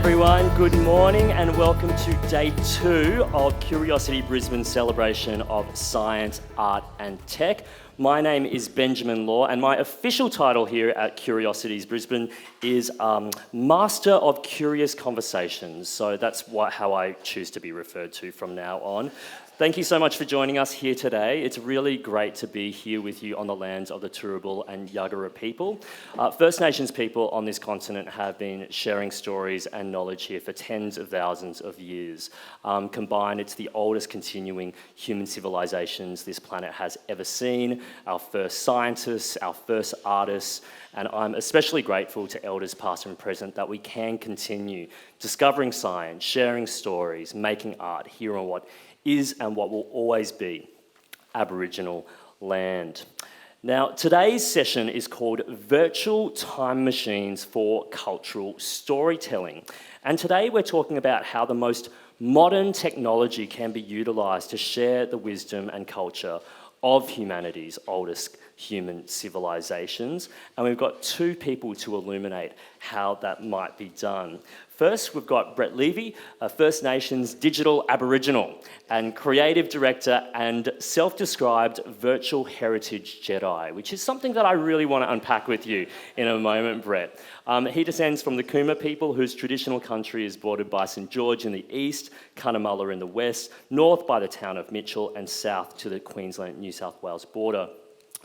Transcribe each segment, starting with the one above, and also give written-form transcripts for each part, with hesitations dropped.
everyone, good morning and welcome to day 2 of Curiosity Brisbane's celebration of science, art and tech. My name is Benjamin Law and my official title here at Curiosities Brisbane is Master of Curious Conversations. So that's how I choose to be referred to from now on. Thank you so much for joining us here today. It's really great to be here with you on the lands of the Turrbal and Yuggera people. First Nations people on this continent have been sharing stories and knowledge here for tens of thousands of years. Combined, it's the oldest continuing human civilizations this planet has ever seen, our first scientists, our first artists, and I'm especially grateful to elders past and present that we can continue discovering science, sharing stories, making art here on what is and what will always be Aboriginal land. Now, today's session is called Virtual Time Machines for Cultural Storytelling. And today we're talking about how the most modern technology can be utilised to share the wisdom and culture of humanity's oldest human civilizations. And we've got two people to illuminate how that might be done. First, we've got Brett Leavy, a First Nations digital Aboriginal and creative director and self-described virtual heritage Jedi, which is something that I really want to unpack with you in a moment, Brett. He descends from the Cooma people whose traditional country is bordered by St George in the east, Cunnamulla in the west, north by the town of Mitchell and south to the Queensland-New South Wales border.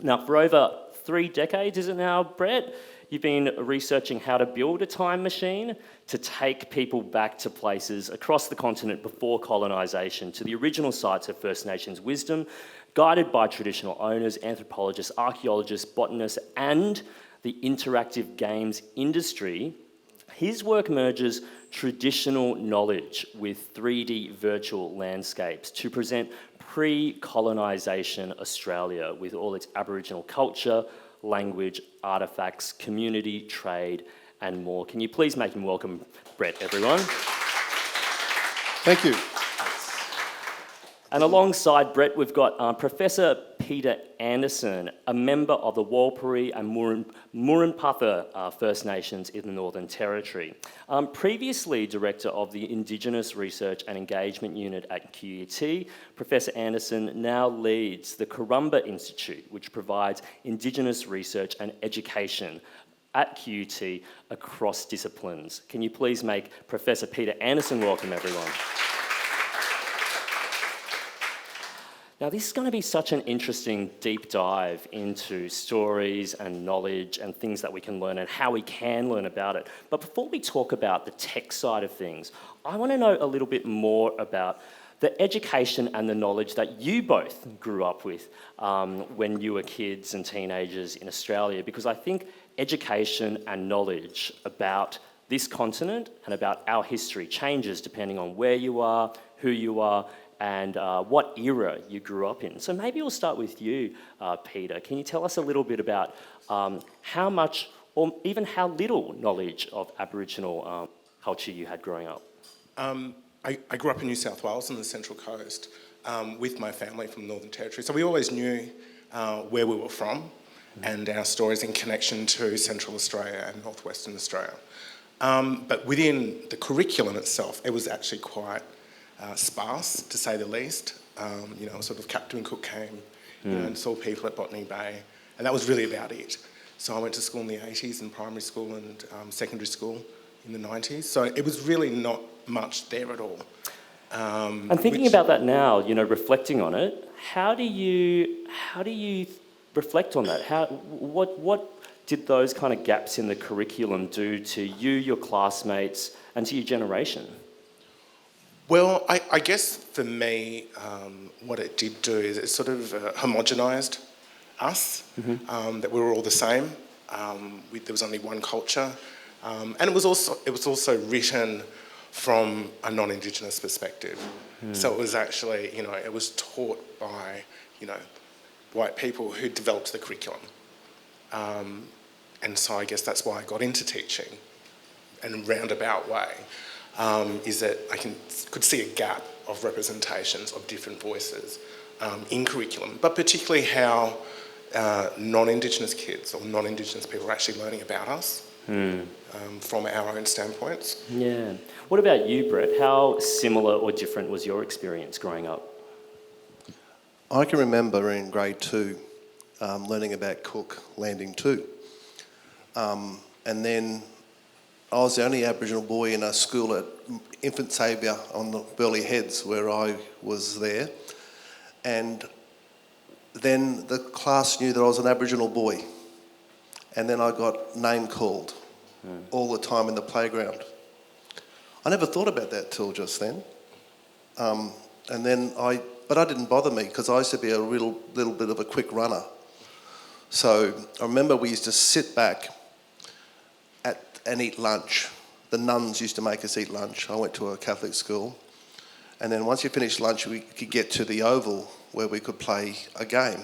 Now, for over 3 decades, is it now, Brett? You've been researching how to build a time machine to take people back to places across the continent before colonisation, to the original sites of First Nations wisdom, guided by traditional owners, anthropologists, archaeologists, botanists, and the interactive games industry. His work merges traditional knowledge with 3D virtual landscapes to present pre-colonisation Australia with all its Aboriginal culture, language, artefacts, community, trade, and more. Can you please make him welcome Brett, everyone? Thank you. And alongside Brett, we've got Professor Peter Anderson, a member of the Warlpiri and Murrumputter First Nations in the Northern Territory. Previously Director of the Indigenous Research and Engagement Unit at QUT, Professor Anderson now leads the Kurumba Institute, which provides Indigenous research and education at QUT across disciplines. Can you please make Professor Peter Anderson welcome, everyone? Now, this is going to be such an interesting deep dive into stories and knowledge and things that we can learn and how we can learn about it. But before we talk about the tech side of things, I want to know a little bit more about the education and the knowledge that you both grew up with when you were kids and teenagers in Australia, because I think education and knowledge about this continent and about our history changes depending on where you are, who you are, and what era you grew up in. So maybe we'll start with you, Peter. Can you tell us a little bit about how much or even how little knowledge of Aboriginal culture you had growing up? I grew up in New South Wales on the Central Coast with my family from the Northern Territory. So we always knew where we were from and our stories in connection to Central Australia and Northwestern Australia. But within the curriculum itself, it was actually quite sparse, to say the least. Sort of Captain Cook came and saw people at Botany Bay, and that was really about it. So I went to school in the 80s and primary school and secondary school in the 90s. So it was really not much there at all. And thinking about that now, reflecting on it, how do you reflect on that? What did those kind of gaps in the curriculum do to you, your classmates, and to your generation? Well, I guess for me, what it did do is it sort of homogenised us, that we were all the same. There was only one culture, and it was also written from a non-Indigenous perspective. So it was actually, it was taught by, white people who developed the curriculum. And so I guess that's why I got into teaching in a roundabout way. Is that I could see a gap of representations of different voices in curriculum, but particularly how non-Indigenous kids or non-Indigenous people are actually learning about us from our own standpoints. Yeah. What about you, Brett? How similar or different was your experience growing up? I can remember in grade 2 learning about Cook Landing 2. And then I was the only Aboriginal boy in a school at Infant Saviour on the Burleigh Heads where I was there. And then the class knew that I was an Aboriginal boy. And then I got name called all the time in the playground. I never thought about that till just then. But I didn't bother me because I used to be a little bit of a quick runner. So I remember we used to sit back and eat lunch. The nuns used to make us eat lunch. I went to a Catholic school. And then once you finished lunch, we could get to the oval where we could play a game.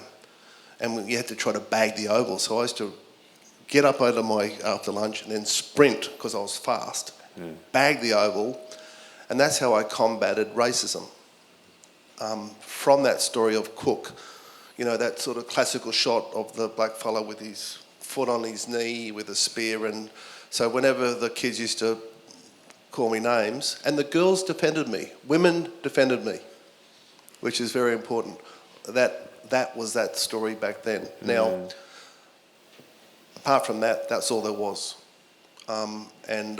And you had to try to bag the oval. So I used to get up after lunch and then sprint, because I was fast, bag the oval. And that's how I combated racism. From that story of Cook, you know, that sort of classical shot of the black fella with his foot on his knee with a spear. And so whenever the kids used to call me names, and the girls defended me, women defended me, which is very important. That was that story back then. Now, apart from that, that's all there was. And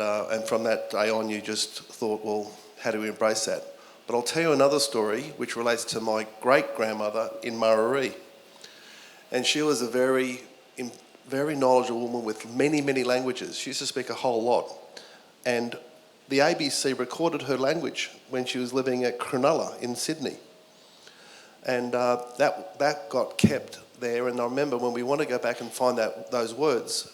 from that day on, you just thought, well, how do we embrace that? But I'll tell you another story which relates to my great-grandmother in Murarrie. And she was a very knowledgeable woman with many, many languages. She used to speak a whole lot. And the ABC recorded her language when she was living at Cronulla in Sydney. And that got kept there. And I remember when we want to go back and find those words,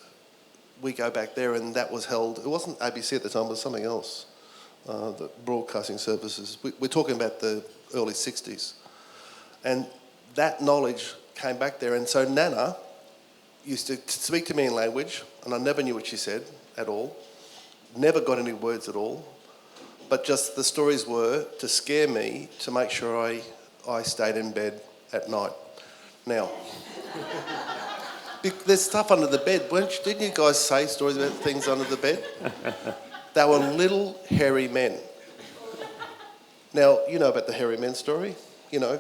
we go back there, and that was held. It wasn't ABC at the time, it was something else. The broadcasting services. We're talking about the early 60s. And that knowledge came back there. And so Nana used to speak to me in language, and I never knew what she said at all. Never got any words at all. But just the stories were to scare me, to make sure I stayed in bed at night. Now, there's stuff under the bed. Didn't you guys say stories about things under the bed? They were little hairy men. Now, you know about the hairy men story. You know,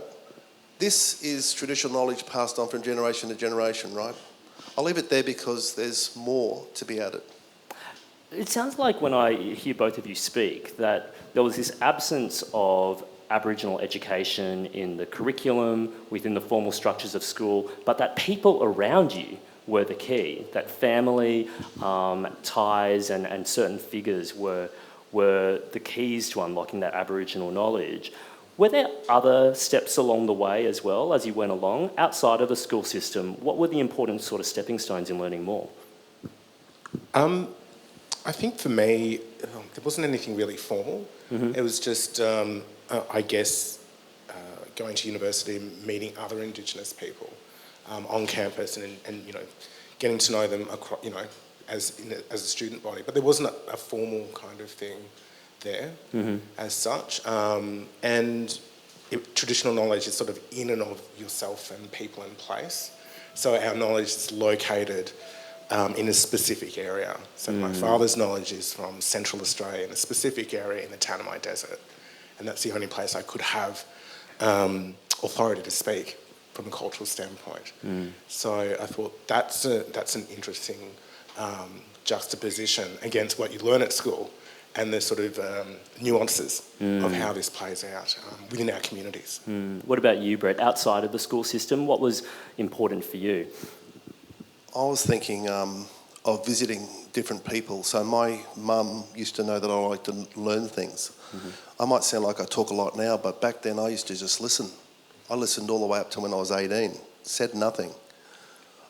this is traditional knowledge passed on from generation to generation, right? I'll leave it there because there's more to be added. It sounds like when I hear both of you speak that there was this absence of Aboriginal education in the curriculum, within the formal structures of school, but that people around you were the key, that family ties and certain figures were the keys to unlocking that Aboriginal knowledge. Were there other steps along the way as well as you went along, outside of the school system? What were the important sort of stepping stones in learning more? I think for me, there wasn't anything really formal. It was just, I guess, going to university and meeting other Indigenous people on campus and you know, getting to know them across, you know, as a student body. But there wasn't a formal kind of thing there as such. Traditional knowledge is sort of in and of yourself and people and place. So our knowledge is located in a specific area. So my father's knowledge is from Central Australia, in a specific area in the Tanami Desert. And that's the only place I could have authority to speak from a cultural standpoint. So I thought that's an interesting juxtaposition against what you learn at school and the sort of nuances of how this plays out within our communities. What about you, Brett? Outside of the school system, what was important for you? I was thinking of visiting different people. So my mum used to know that I like to learn things. I might sound like I talk a lot now, but back then I used to just listen. I listened all the way up to when I was 18, said nothing.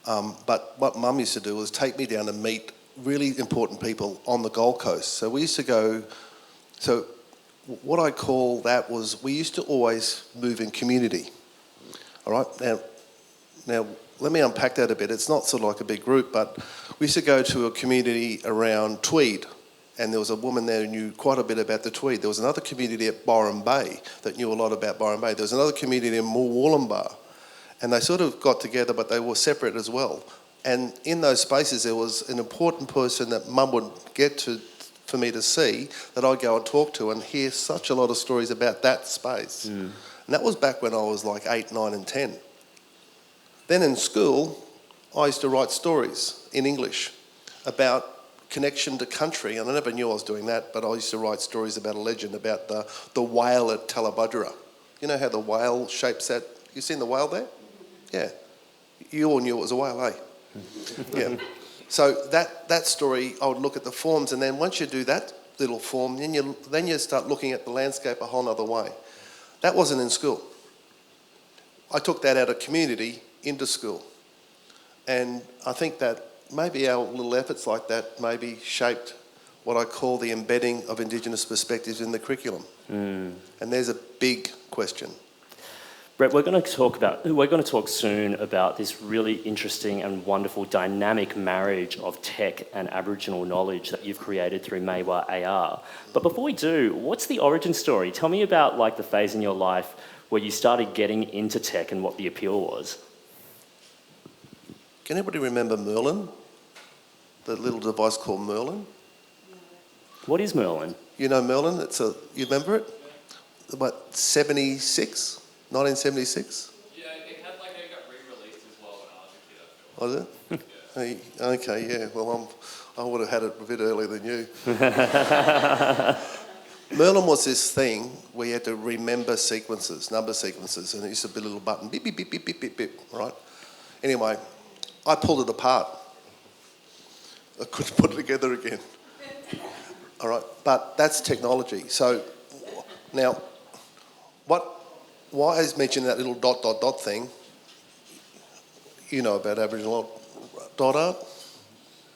But what Mum used to do was take me down and meet really important people on the Gold Coast. So we used to go, so what I call that was, we used to always move in community. All right, now let me unpack that a bit. It's not sort of like a big group, but we used to go to a community around Tweed, and there was a woman there who knew quite a bit about the Tweed. There was another community at Byron Bay that knew a lot about Byron Bay. There was another community in Wollumbar, and they sort of got together, but they were separate as well. And in those spaces, there was an important person that Mum would get to for me to see that I'd go and talk to and hear such a lot of stories about that space. And that was back when I was like 8, 9 and 10. Then in school, I used to write stories in English about connection to country, and I never knew I was doing that, but I used to write stories about a legend about the whale at Talabudra. You know how the whale shapes that? You seen the whale there? Yeah. You all knew it was a whale, eh? Yeah. So that story, I would look at the forms, and then once you do that little form, then you start looking at the landscape a whole other way. That wasn't in school. I took that out of community into school. And I think that maybe our little efforts like that maybe shaped what I call the embedding of Indigenous perspectives in the curriculum. And there's a big question. Brett, we're going to talk soon about this really interesting and wonderful dynamic marriage of tech and Aboriginal knowledge that you've created through Maiwa AR. But before we do, what's the origin story? Tell me about like the phase in your life where you started getting into tech and what the appeal was. Can anybody remember Merlin? The little device called Merlin? What is Merlin? You know Merlin? You remember it? About 76? 1976? Yeah, it got re-released as well when I was a kid, I feel. Was it? Yeah. Okay, yeah. Well, I would have had it a bit earlier than you. Merlin was this thing where you had to remember sequences, number sequences, and it used to be a little button, beep, beep, beep, beep, beep, beep, beep, right? Anyway, I pulled it apart. I couldn't put it together again. All right, but that's technology. So now, why is mentioning that little ... thing? You know about Aboriginal dot art.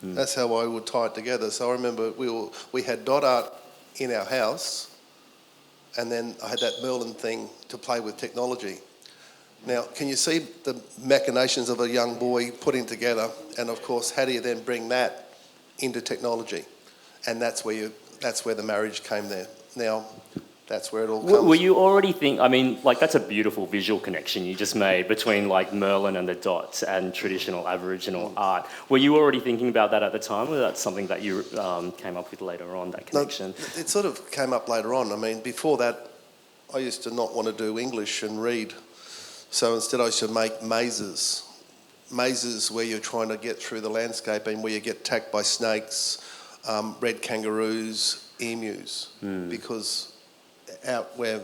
That's how I would tie it together. So I remember we had dot art in our house, and then I had that Merlin thing to play with technology. Now, can you see the machinations of a young boy putting together? And of course, how do you then bring that into technology? And that's where the marriage came there. Now, that's where it all comes. Were you already that's a beautiful visual connection you just made between like Merlin and the dots and traditional Aboriginal art. Were you already thinking about that at the time, or that's something that you came up with later on, that connection? No, it sort of came up later on. I mean, before that, I used to not want to do English and read. So instead I used to make mazes where you're trying to get through the landscape and where you get attacked by snakes, red kangaroos, emus, because out where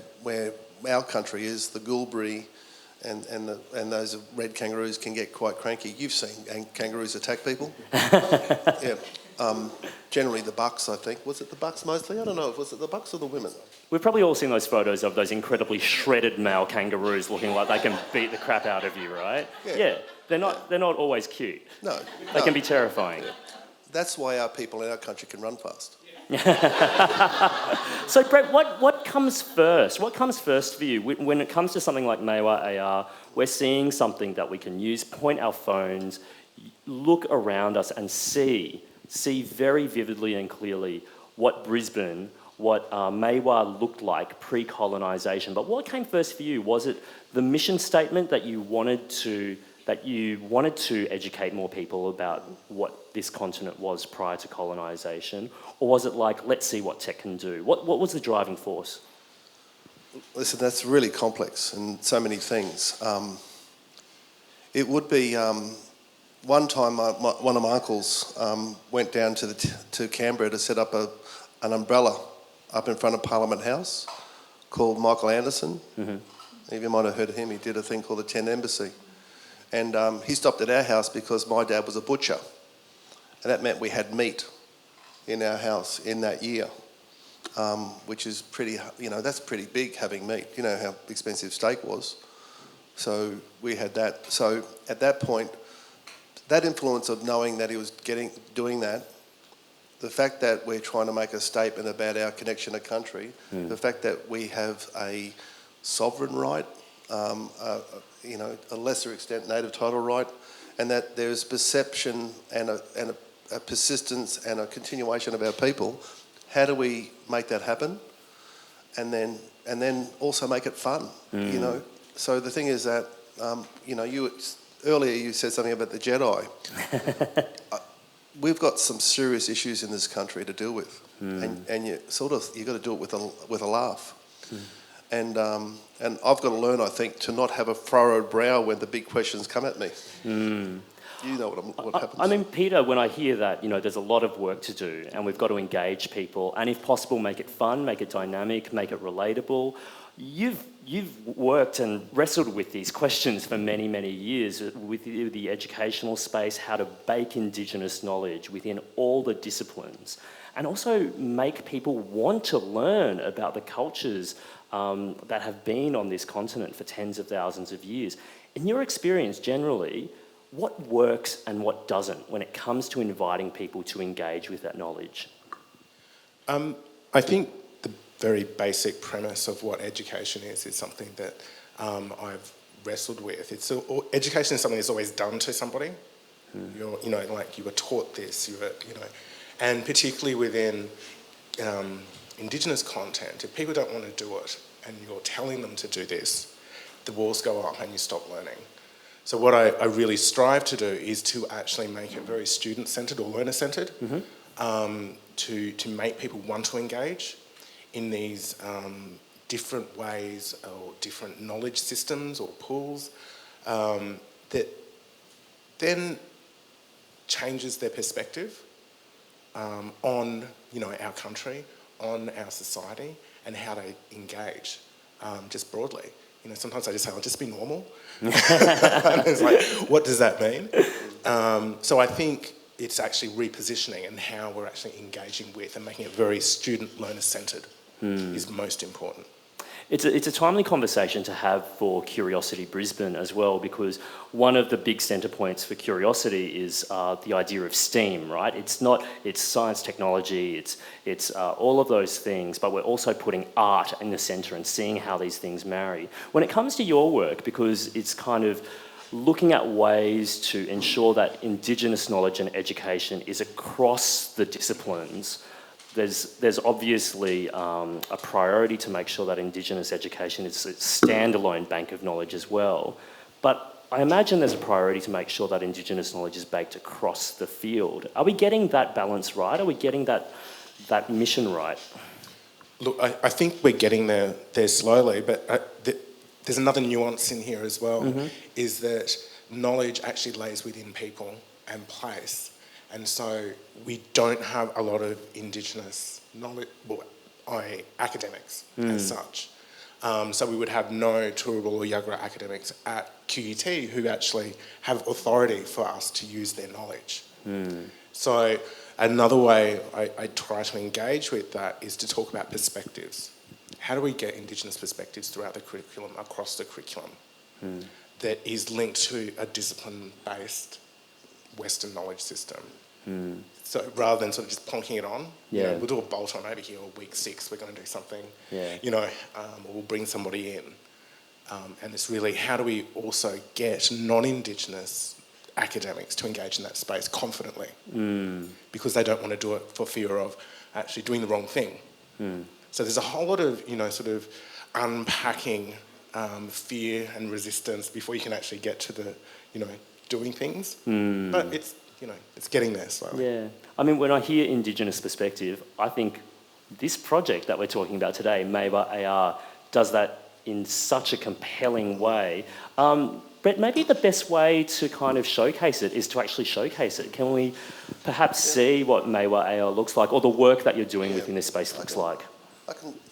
our country is, the Goulbury and those red kangaroos can get quite cranky. You've seen kangaroos attack people? Yeah. Generally the bucks, I think. Was it the bucks mostly? I don't know. Was it the bucks or the women? We've probably all seen those photos of those incredibly shredded male kangaroos looking like they can beat the crap out of you, right? Yeah. They're not always cute. No. They can be terrifying. That's why our people in our country can run fast. So, Brett, what comes first? What comes first for you? When it comes to something like Maiwa AR, we're seeing something that we can use, point our phones, look around us and see very vividly and clearly what Brisbane, what Maiwa looked like pre-colonisation. But what came first for you? Was it the mission statement that you wanted to educate more people about what this continent was prior to colonisation? Or was it like, let's see what tech can do? What was the driving force? Listen, that's really complex and so many things. It would be... one time, one of my uncles went down to Canberra to set up an umbrella up in front of Parliament House called Michael Anderson. Mm-hmm. You might have heard of him. He did a thing called the 10 Embassy. And he stopped at our house because my dad was a butcher. And that meant we had meat in our house in that year, which is pretty, that's pretty big, having meat. You know how expensive steak was. So we had that. So at that point, that influence of knowing that he was doing that, the fact that we're trying to make a statement about our connection to country, the fact that we have a sovereign right, a lesser extent native title right, and that there's perception and a persistence and a continuation of our people. How do we make that happen? And then also make it fun, So the thing is that, earlier you said something about the Jedi. We've got some serious issues in this country to deal with, and you got to do it with a laugh. And I've got to learn, I think, to not have a furrowed brow when the big questions come at me. You know what happens. I mean, Peter, when I hear that, there's a lot of work to do, and we've got to engage people, and if possible, make it fun, make it dynamic, make it relatable. You've worked and wrestled with these questions for many, many years with the educational space, how to bake Indigenous knowledge within all the disciplines, and also make people want to learn about the cultures that have been on this continent for tens of thousands of years. In your experience, generally, what works and what doesn't when it comes to inviting people to engage with that knowledge? I think the very basic premise of what education is something that I've wrestled with. Education is something that's always done to somebody. You were taught this, and particularly within Indigenous content, if people don't want to do it and you're telling them to do this, the walls go up and you stop learning. So what I really strive to do is to actually make it very student-centred or learner-centred, to make people want to engage in these different ways or different knowledge systems or pools that then changes their perspective on our country, on our society, and how they engage just broadly. Sometimes I just say, I'll just be normal. And it's like, what does that mean? So I think it's actually repositioning and how we're actually engaging with and making it very student learner centred is most important. It's a timely conversation to have for Curiosity Brisbane as well, because one of the big centre points for Curiosity is the idea of STEAM, right? It's science, technology, it's all of those things, but we're also putting art in the centre and seeing how these things marry. When it comes to your work, because it's kind of looking at ways to ensure that Indigenous knowledge and education is across the disciplines, there's obviously a priority to make sure that Indigenous education is a standalone bank of knowledge as well. But I imagine there's a priority to make sure that Indigenous knowledge is baked across the field. Are we getting that balance right? Are we getting that mission right? Look, I think we're getting there slowly, but there's another nuance in here as well, is that knowledge actually lays within people and place. And so we don't have a lot of Indigenous knowledge, academics as such. So we would have no Turrbal or Yagara academics at QUT who actually have authority for us to use their knowledge. So another way I try to engage with that is to talk about perspectives. How do we get Indigenous perspectives throughout the curriculum, across the curriculum, that is linked to a discipline-based Western knowledge system? So rather than sort of just plonking it on, we'll do a bolt-on over here, or week 6 we're going to do something, or we'll bring somebody in. And it's really, how do we also get non-Indigenous academics to engage in that space confidently? Because they don't want to do it for fear of actually doing the wrong thing. So there's a whole lot of, sort of unpacking fear and resistance before you can actually get to the, doing things. But it's getting there slowly. Yeah. I mean, when I hear Indigenous perspective, I think this project that we're talking about today, Meiwa AR, does that in such a compelling way. Brett, maybe the best way to kind of showcase it is to actually showcase it. Can we perhaps see what Meiwa AR looks like, or the work that you're doing within this space looks like?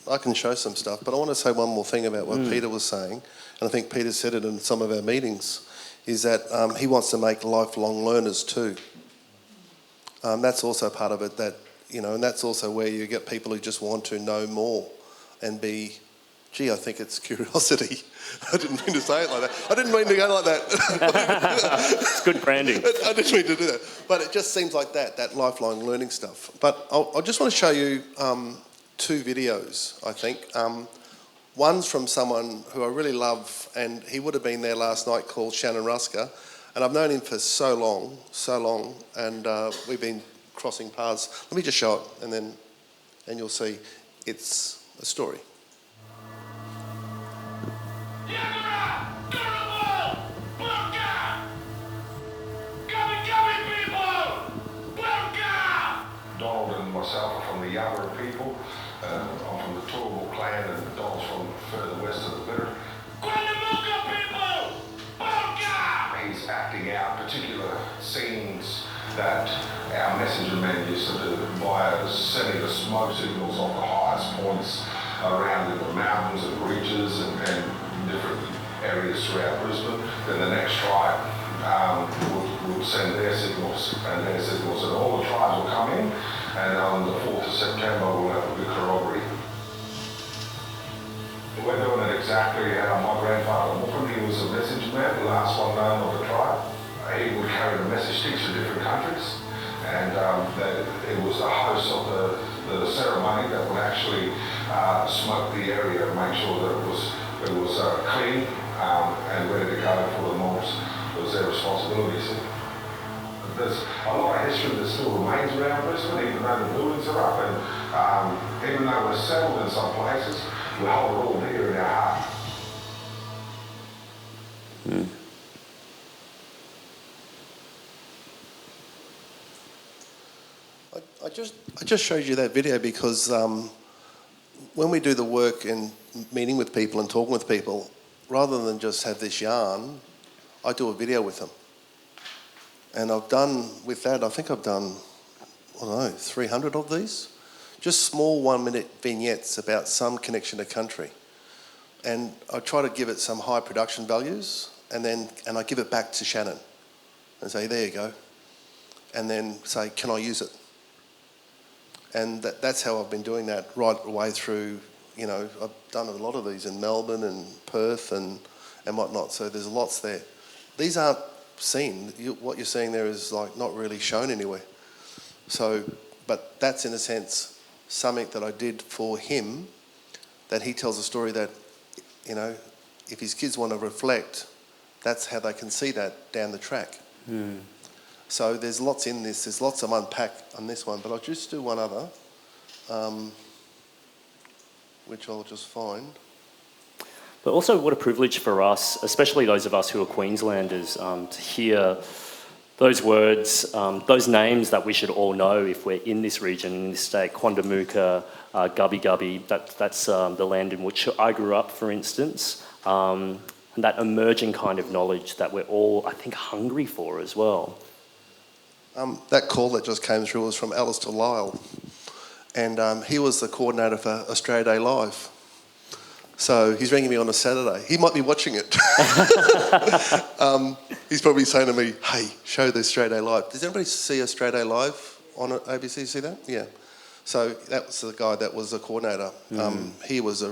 I can show some stuff, but I want to say one more thing about what Peter was saying, and I think Peter said it in some of our meetings, is that he wants to make lifelong learners too. That's also part of it, that, and that's also where you get people who just want to know more and be, I think it's curiosity. I didn't mean to say it like that. I didn't mean to go like that. It's good branding. I didn't mean to do that. But it just seems like that lifelong learning stuff. But I just want to show you 2 videos, I think. One's from someone who I really love, and he would have been there last night, called Shannon Rusker. And I've known him for so long, and we've been crossing paths. Let me just show it, and you'll see it's a story. myself are from the Yabara people. I'm from the Turrbal clan, and Don's from further west of the Bitter. He's acting out particular scenes that our messenger men used to do via sending the smoke signals off the highest points around in the mountains and ridges and different areas throughout Brisbane. Then the next tribe would send their signals, and all the tribes will come in, and on the 4th of September we'll have a big corroboree. We're doing it exactly how my grandfather Muffin, he was a messenger man, the last one known of the tribe. He would carry the message sticks to different countries, and it was the host of the ceremony that would actually smoke the area and make sure that it was clean and ready to go for the mobs. It was their responsibility. So there's a lot of history that still remains around Brisbane, even though the buildings are up, and even though we're settled in some places, we hold it all dear in our heart. I just showed you that video because when we do the work and meeting with people and talking with people, rather than just have this yarn, I do a video with them. And I've done, with that, I think I've done, 300 of these. Just small 1-minute vignettes about some connection to country. And I try to give it some high production values, and I give it back to Shannon and say, there you go. And then say, can I use it? And that's how I've been doing that right away through, I've done a lot of these in Melbourne and Perth and whatnot, so there's lots there. These aren't seen. What you're seeing there is not really shown anywhere. So, but that's in a sense something that I did for him, that he tells a story that, if his kids want to reflect, that's how they can see that down the track. So there's lots in this, there's lots of unpack on this one, but I'll just do one other, which I'll just find. But also what a privilege for us, especially those of us who are Queenslanders, to hear those words, those names that we should all know if we're in this region, in this state, Quandamooka, Gubbi Gubbi, that's the land in which I grew up, for instance, and that emerging kind of knowledge that we're all, I think, hungry for as well. That call that just came through was from Alistair Lyle, and he was the coordinator for Australia Day Live. So he's ringing me on a Saturday. He might be watching it. He's probably saying to me, hey, show the Australia Day Live. Does anybody see Australia Day Live on ABC? You see that? Yeah. So that was the guy that was the coordinator. He was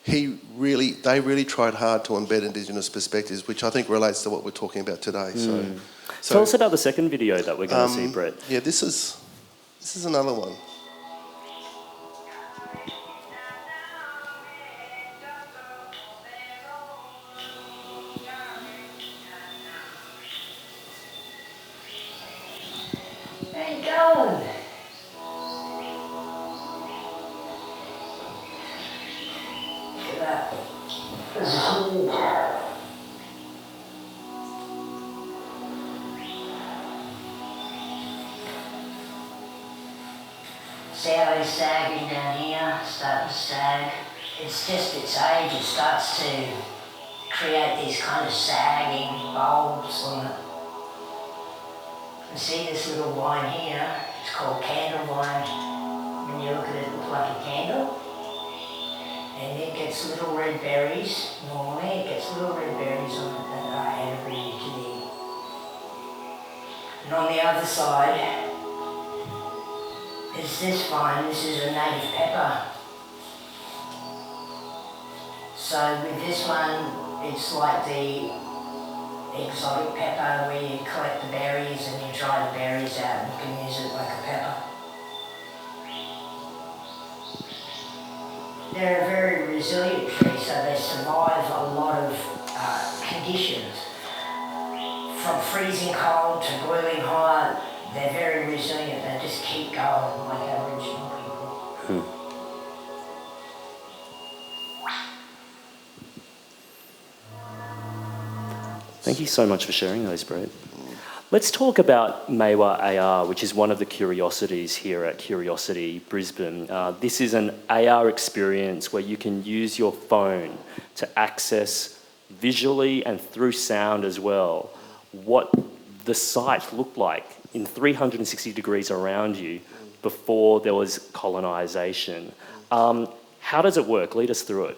they really tried hard to embed Indigenous perspectives, which I think relates to what we're talking about today. So tell us about the second video that we're going to see, Brett. Yeah, this is another one. Where you going? Look at that. This is cool. See how he's sagging down here, starting to sag. It's just its age, it starts to create these kind of sagging bulbs on it. You see this little vine here, it's called candle vine. When you look at it, it looks like a candle. And it gets little red berries, normally it gets little red berries on it that are edible you can eat. And on the other side is this vine, this is a native pepper. So with this one, it's like the exotic pepper where you collect the berries and you dry the berries out and you can use it like a pepper. They're a very resilient tree, so they survive a lot of conditions. From freezing cold to boiling hot, they're very resilient. They just keep going like Aboriginal people. Thank you so much for sharing those, Brett. Let's talk about Maiwa AR, which is one of the curiosities here at Curiosity Brisbane. This is an AR experience where you can use your phone to access visually and through sound as well what the site looked like in 360 degrees around you before there was colonisation. How does it work? Lead us through it.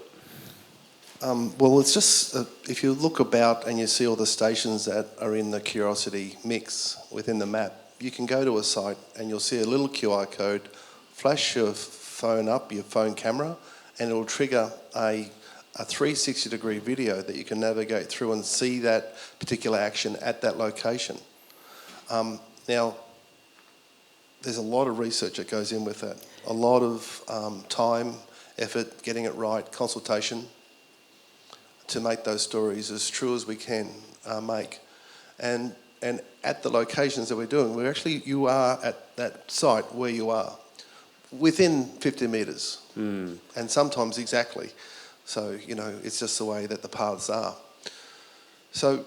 Well, it's just, if you look about and you see all the stations that are in the Curiosity mix within the map, you can go to a site and you'll see a little QR code, flash your phone up, your phone camera, and it'll trigger a 360-degree video that you can navigate through and see that particular action at that location. Now, there's a lot of research that goes in with that, a lot of time, effort, getting it right, consultation, to make those stories as true as we can make. And at the locations that we're doing, you are at that site where you are, within 50 metres, and sometimes exactly. So, it's just the way that the paths are. So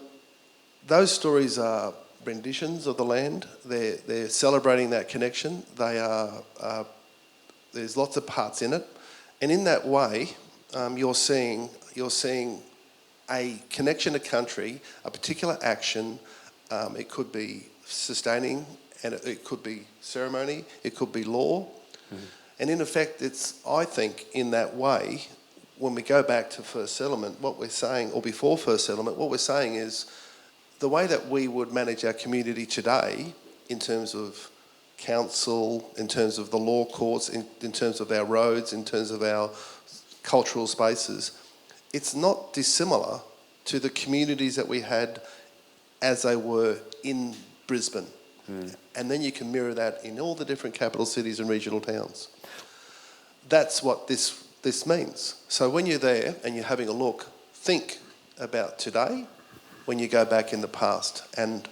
those stories are renditions of the land. They're celebrating that connection. They are, there's lots of parts in it. And in that way, you're seeing a connection to country, a particular action. It could be sustaining, and it could be ceremony, it could be law. And in effect, I think, in that way, when we go back to first settlement, what we're saying, or before first settlement, what we're saying is the way that we would manage our community today, in terms of council, in terms of the law courts, in terms of our roads, in terms of our cultural spaces, it's not dissimilar to the communities that we had as they were in Brisbane. And then you can mirror that in all the different capital cities and regional towns. That's what this means. So when you're there and you're having a look, think about today when you go back in the past. And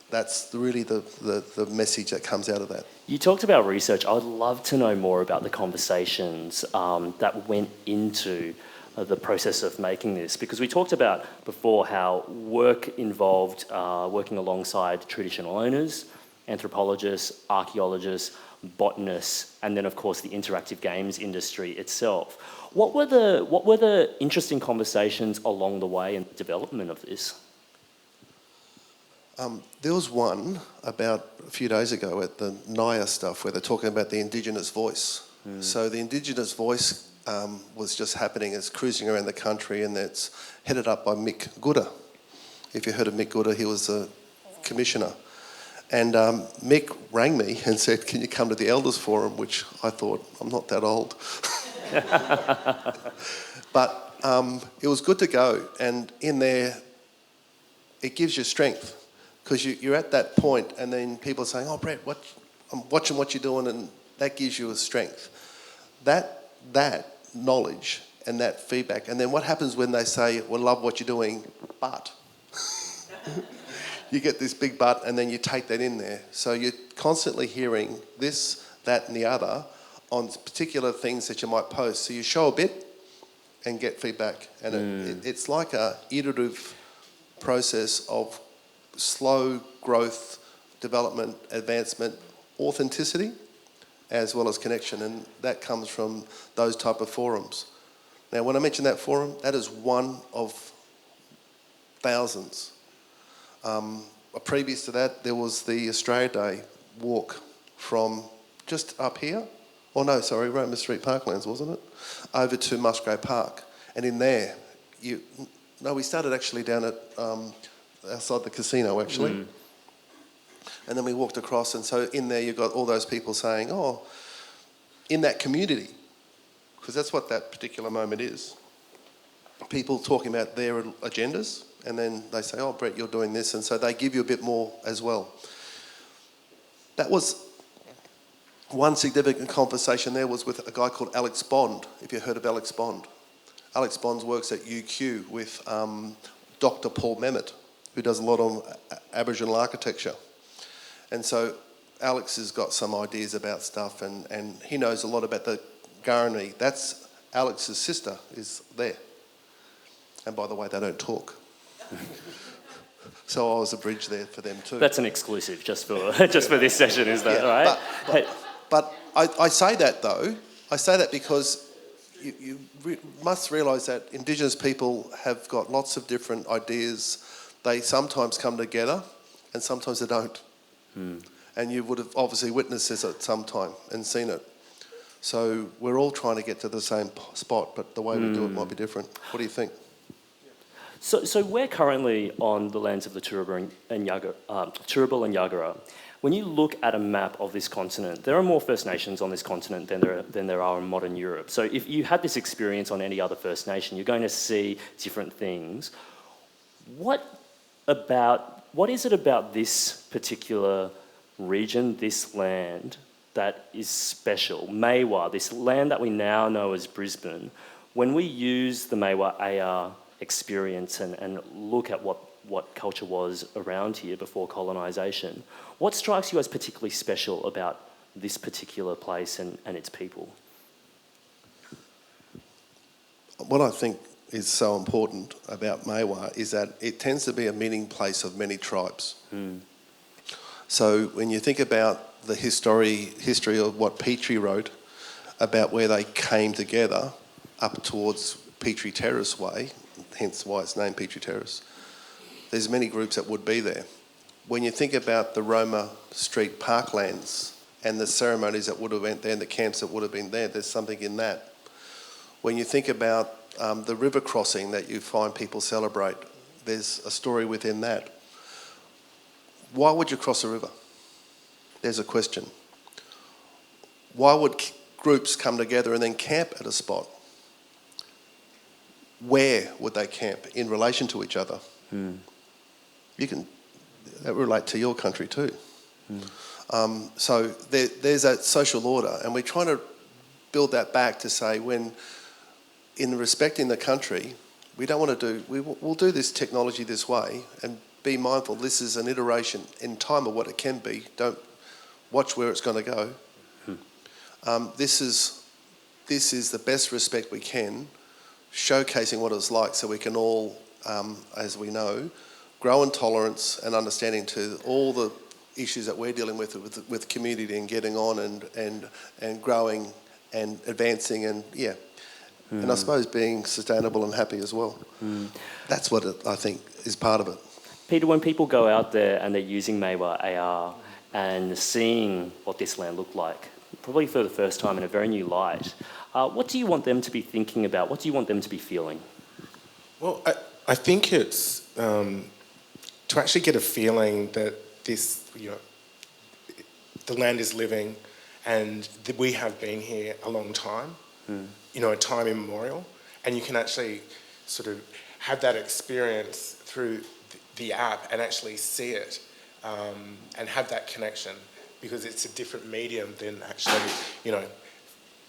that's really the message that comes out of that. You talked about research. I would love to know more about the conversations that went into the process of making this, because we talked about before how work involved working alongside traditional owners, anthropologists, archaeologists, botanists, and then of course the interactive games industry itself. What were the interesting conversations along the way in the development of this? There was one about a few days ago at the Naya stuff where they're talking about the Indigenous voice. So the Indigenous voice was just happening. It's cruising around the country, and it's headed up by Mick Gooder. If you heard of Mick Gooder, he was a commissioner. And Mick rang me and said, can you come to the Elders Forum, which I thought, I'm not that old. But it was good to go. And in there, it gives you strength. Because you're at that point, and then people are saying, oh, Brett, I'm watching what you're doing, and that gives you a strength. That knowledge and that feedback. And then what happens when they say, well, love what you're doing, but... You get this big but, and then you take that in there. So you're constantly hearing this, that, and the other on particular things that you might post. So you show a bit and get feedback. And it's like a iterative process of slow growth, development, advancement, authenticity, as well as connection. And that comes from those type of forums. Now, when I mention that forum, that is one of thousands. Previous to that, there was the Australia Day walk from just up here, Roma Street Parklands, wasn't it? Over to Musgrave Park. And in there, we started actually down at outside the casino, actually. And then we walked across, and so in there you got all those people saying, oh, in that community, because that's what that particular moment is. People talking about their agendas, and then they say, oh, Brett, you're doing this, and so they give you a bit more as well. That was one significant conversation there was with a guy called Alex Bond, if you heard of Alex Bond. Alex Bond works at UQ with Dr. Paul Memmott, who does a lot on Aboriginal architecture. And so Alex has got some ideas about stuff, and he knows a lot about the Guarani. That's Alex's sister is there. And by the way, they don't talk. So I was a bridge there for them too. That's an exclusive just for this session, is that right? But I say that though. I say that because you must realise that Indigenous people have got lots of different ideas. They sometimes come together and sometimes they don't. And you would have obviously witnessed this at some time and seen it. So we're all trying to get to the same spot, but the way we do it might be different. What do you think? So we're currently on the lands of the Turrbal and Yagara. When you look at a map of this continent, there are more First Nations on this continent than there are in modern Europe. So if you had this experience on any other First Nation, you're going to see different things. What is it about this particular region, this land, that is special? Maiwa, this land that we now know as Brisbane, when we use the Maiwa AR experience and look at what culture was around here before colonisation, what strikes you as particularly special about this particular place and its people? What I think is so important about Maiwa is that it tends to be a meeting place of many tribes. So when you think about the history of what Petrie wrote about where they came together up towards Petrie Terrace Way, hence why it's named Petrie Terrace, there's many groups that would be there. When you think about the Roma Street parklands and the ceremonies that would have went there and the camps that would have been there, there's something in that. When you think about the river crossing that you find people celebrate, there's a story within that. Why would you cross a river? There's a question. Why would groups come together and then camp at a spot? Where would they camp in relation to each other? You can relate to your country too. So there's that social order, and we're trying to build that back to say, when in respecting the country, we don't want to we'll do this technology this way and be mindful this is an iteration in time of what it can be. Don't watch where it's going to go. This is the best respect we can, showcasing what it's like so we can all, as we know, grow in tolerance and understanding to all the issues that we're dealing with community and getting on and growing and advancing and and I suppose being sustainable and happy as well. That's what I think is part of it. Peter, when people go out there and they're using Maiwa AR and seeing what this land looked like, probably for the first time in a very new light, what do you want them to be thinking about? What do you want them to be feeling? Well, I think it's to actually get a feeling that this, the land is living and that we have been here a long time, a time immemorial, and you can actually sort of have that experience through the app and actually see it and have that connection, because it's a different medium than actually,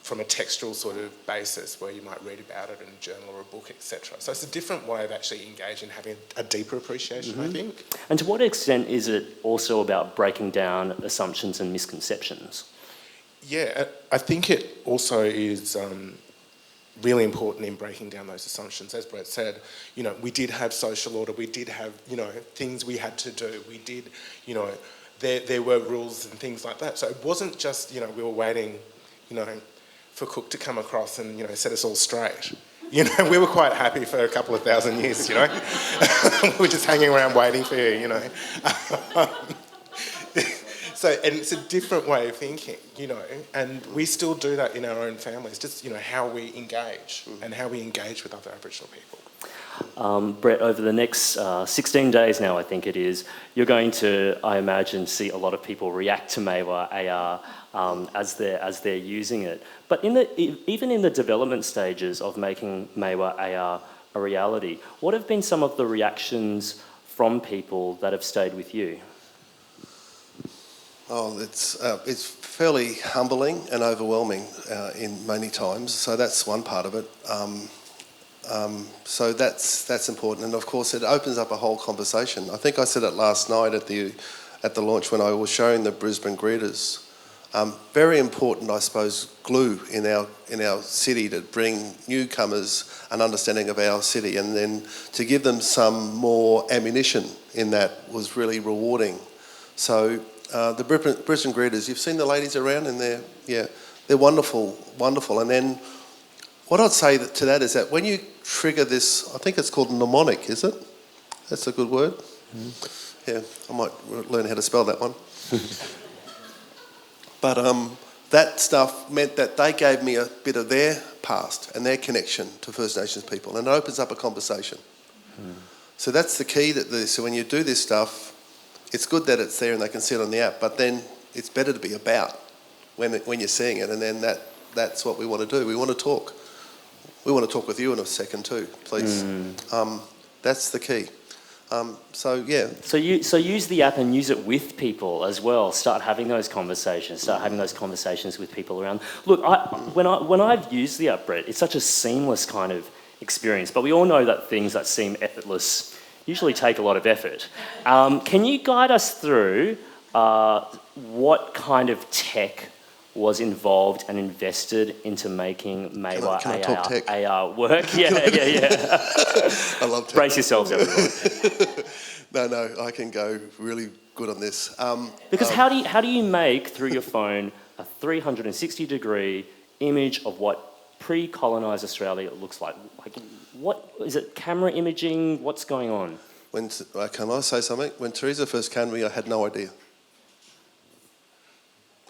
from a textual sort of basis where you might read about it in a journal or a book, etc. So it's a different way of actually engaging, having a deeper appreciation, I think. And to what extent is it also about breaking down assumptions and misconceptions? Yeah, I think it also is really important in breaking down those assumptions. As Brett said, we did have social order, we did have, things we had to do, we did, there were rules and things like that. So it wasn't just, we were waiting, for Cook to come across and, set us all straight. We were quite happy for a couple of thousand years, we were just hanging around waiting for you, So, and it's a different way of thinking, and we still do that in our own families, just, how we engage and how we engage with other Aboriginal people. Brett, over the next 16 days now, I think it is, you're going to, I imagine, see a lot of people react to Maiwa AR as they're using it. But even in the development stages of making Maiwa AR a reality, what have been some of the reactions from people that have stayed with you? Oh, it's fairly humbling and overwhelming in many times. So that's one part of it. So that's important, and of course it opens up a whole conversation. I think I said it last night at the launch when I was showing the Brisbane greeters Very important, I suppose, glue in our city to bring newcomers an understanding of our city, and then to give them some more ammunition in that was really rewarding. So the Brisbane greeters, you've seen the ladies around, and they're wonderful, wonderful. And then what I'd say to that is that when you trigger this, I think it's called mnemonic, is it? That's a good word. Yeah, I might learn how to spell that one. But that stuff meant that they gave me a bit of their past and their connection to First Nations people, and it opens up a conversation. So that's the key. So when you do this stuff, it's good that it's there and they can see it on the app, but then it's better to be about when you're seeing it, and then that's what we want to do. We want to talk. We want to talk with you in a second too, please. That's the key. So use the app and use it with people as well. Start having those conversations. Start having those conversations with people around. Look, when I've used the app, Brett, it's such a seamless kind of experience. But we all know that things that seem effortless usually take a lot of effort. Can you guide us through what kind of tech was involved and invested into making Maywa AR work? Yeah. I love tech. Brace yourselves, everyone. No, I can go really good on this. Because how do you make, through your phone, a 360-degree image of what pre-colonised Australia looks like? Like, what is it? Camera imaging? What's going on? Can I say something? When Teresa first came to me, I had no idea.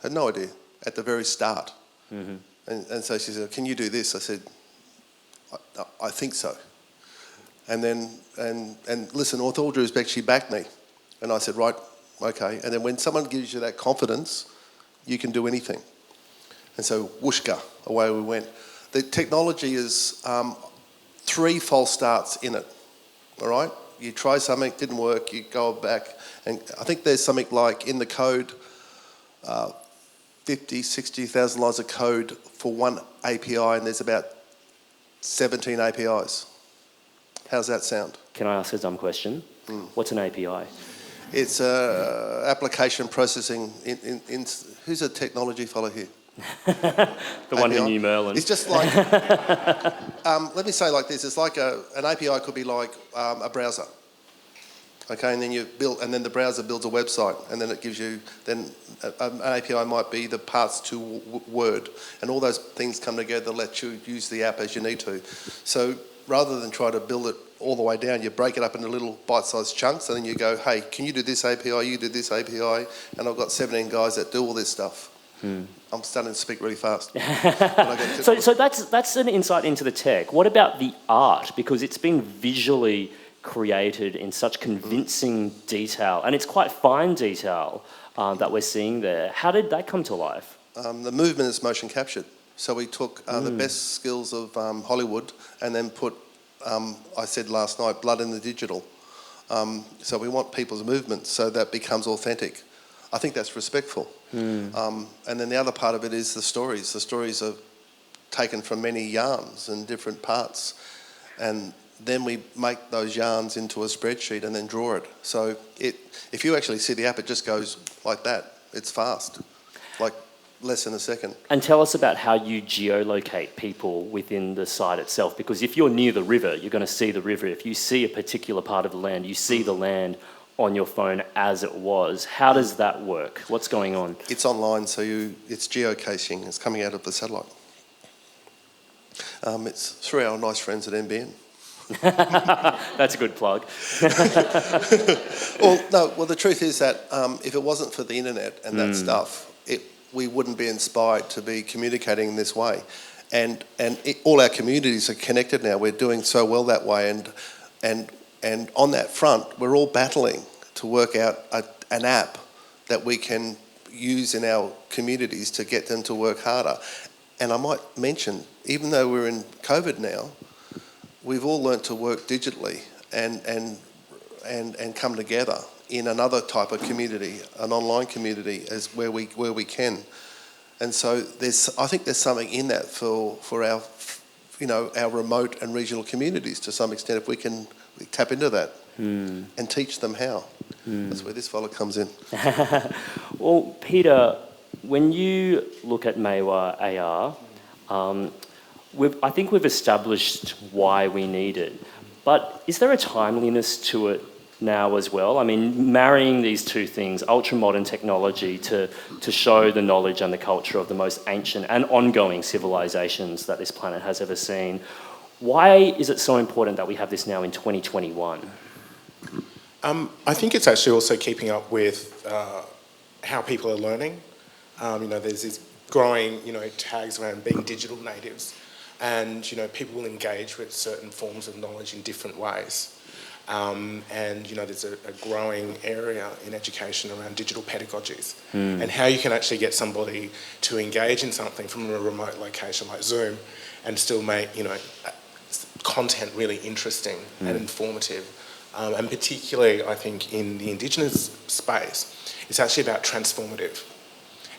Had no idea at the very start. And so she said, "Can you do this?" I said, "I think so." And then, and listen, with all due respect, she backed me. And I said, "Right, okay." And then when someone gives you that confidence, you can do anything. And so, whooshka, away we went. The technology is 3 false starts in it, all right? You try something, didn't work, you go back. And I think there's something like in the code, 50, 60,000 lines of code for one API, and there's about 17 APIs. How's that sound? Can I ask a dumb question? What's an API? It's application processing. Who's a technology fellow here? The one who API? knew Merlin. It's just like, let me say it like this. It's like an API could be like a browser. Okay, and then you build, and then the browser builds a website, and then it gives you, then an API might be the parts to Word, and all those things come together to let you use the app as you need to. So rather than try to build it all the way down, you break it up into little bite-sized chunks, and then you go, hey, can you do this API, you do this API, and I've got 17 guys that do all this stuff. I'm starting to speak really fast. So that's an insight into the tech. What about the art? Because it's been visually created in such convincing detail, and it's quite fine detail that we're seeing there. How did that come to life? The movement is motion captured. So we took the best skills of Hollywood and then put, I said last night, blood in the digital. So we want people's movement so that becomes authentic. I think that's respectful. And then the other part of it is the stories. The stories are taken from many yarns and different parts. And then we make those yarns into a spreadsheet and then draw it. So if you actually see the app, it just goes like that. It's fast, like less than a second. And tell us about how you geolocate people within the site itself, because if you're near the river, you're going to see the river. If you see a particular part of the land, you see the land on your phone as it was. How does that work? What's going on? It's online, so it's geocaching. It's coming out of the satellite. It's through our nice friends at NBN. That's a good plug. Well, the truth is that if it wasn't for the internet and that stuff, we wouldn't be inspired to be communicating in this way. And all our communities are connected now. We're doing so well that way. And on that front, we're all battling to work out an app that we can use in our communities to get them to work harder. And I might mention, even though we're in COVID now, we've all learnt to work digitally and come together in another type of community, an online community, as where we can. And so I think there's something in that for our, our remote and regional communities to some extent, if we can tap into that and teach them how. That's where this fella comes in. Well, Peter, When you look at Maiwa AR, I think we've established why we need it, but is there a timeliness to it now as well? I mean, marrying these two things, ultra-modern technology to show the knowledge and the culture of the most ancient and ongoing civilizations that this planet has ever seen, why is it so important that we have this now in 2021? I think it's actually also keeping up with how people are learning. There's this growing, tags around being digital natives, and people will engage with certain forms of knowledge in different ways. There's a growing area in education around digital pedagogies and how you can actually get somebody to engage in something from a remote location like Zoom and still make content really interesting and informative. And particularly, I think, in the Indigenous space, it's actually about transformative.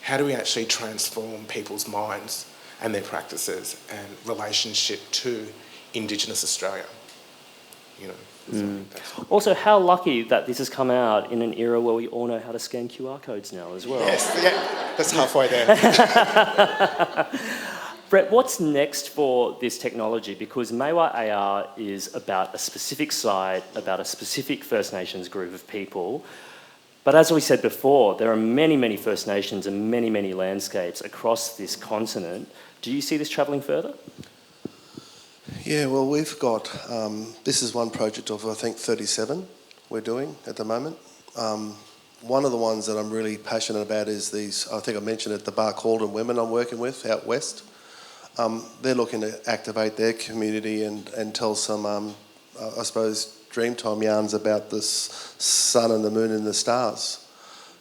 How do we actually transform people's minds and their practices and relationship to Indigenous Australia? Also, how lucky that this has come out in an era where we all know how to scan QR codes now as well. Yes, yeah, that's halfway there. Brett, what's next for this technology? Because Maiwa AR is about a specific site, about a specific First Nations group of people. But as we said before, there are many, many First Nations and many, many landscapes across this continent. Do you see this travelling further? Yeah, well, we've got, this is one project of, I think, 37 we're doing at the moment. One of the ones that I'm really passionate about is these, I think I mentioned it, the Barcaldine women I'm working with out west. They're looking to activate their community and tell some, I suppose, Dreamtime yarns about the sun and the moon and the stars.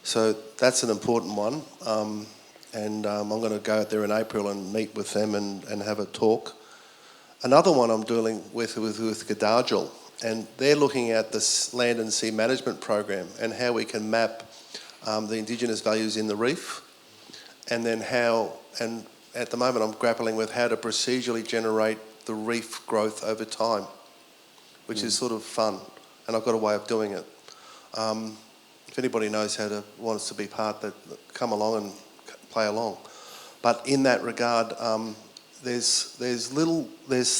So that's an important one. I'm going to go out there in April and meet with them and have a talk. Another one I'm dealing with Gaddarjal, and they're looking at this land and sea management program and how we can map the Indigenous values in the reef, and then how, and at the moment I'm grappling with how to procedurally generate the reef growth over time, which is sort of fun, and I've got a way of doing it. If anybody knows wants to be part, that come along and play along. But in that regard, there's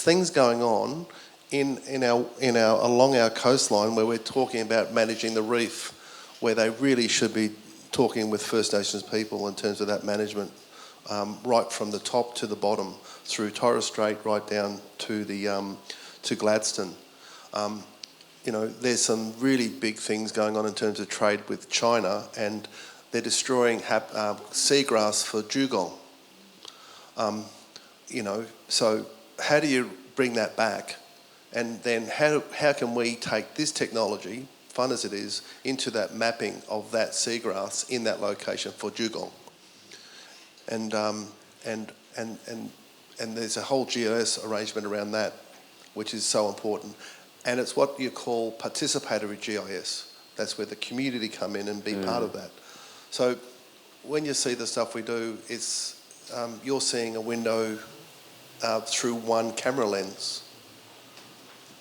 things going on along our coastline where we're talking about managing the reef, where they really should be talking with First Nations people in terms of that management, right from the top to the bottom, through Torres Strait right down to to Gladstone. There's some really big things going on in terms of trade with China, and they're destroying seagrass for dugong. So how do you bring that back? And then how can we take this technology, fun as it is, into that mapping of that seagrass in that location for dugong? And there's a whole GIS arrangement around that, which is so important. And it's what you call participatory GIS. That's where the community come in and be part of that. So when you see the stuff we do, it's you're seeing a window through one camera lens.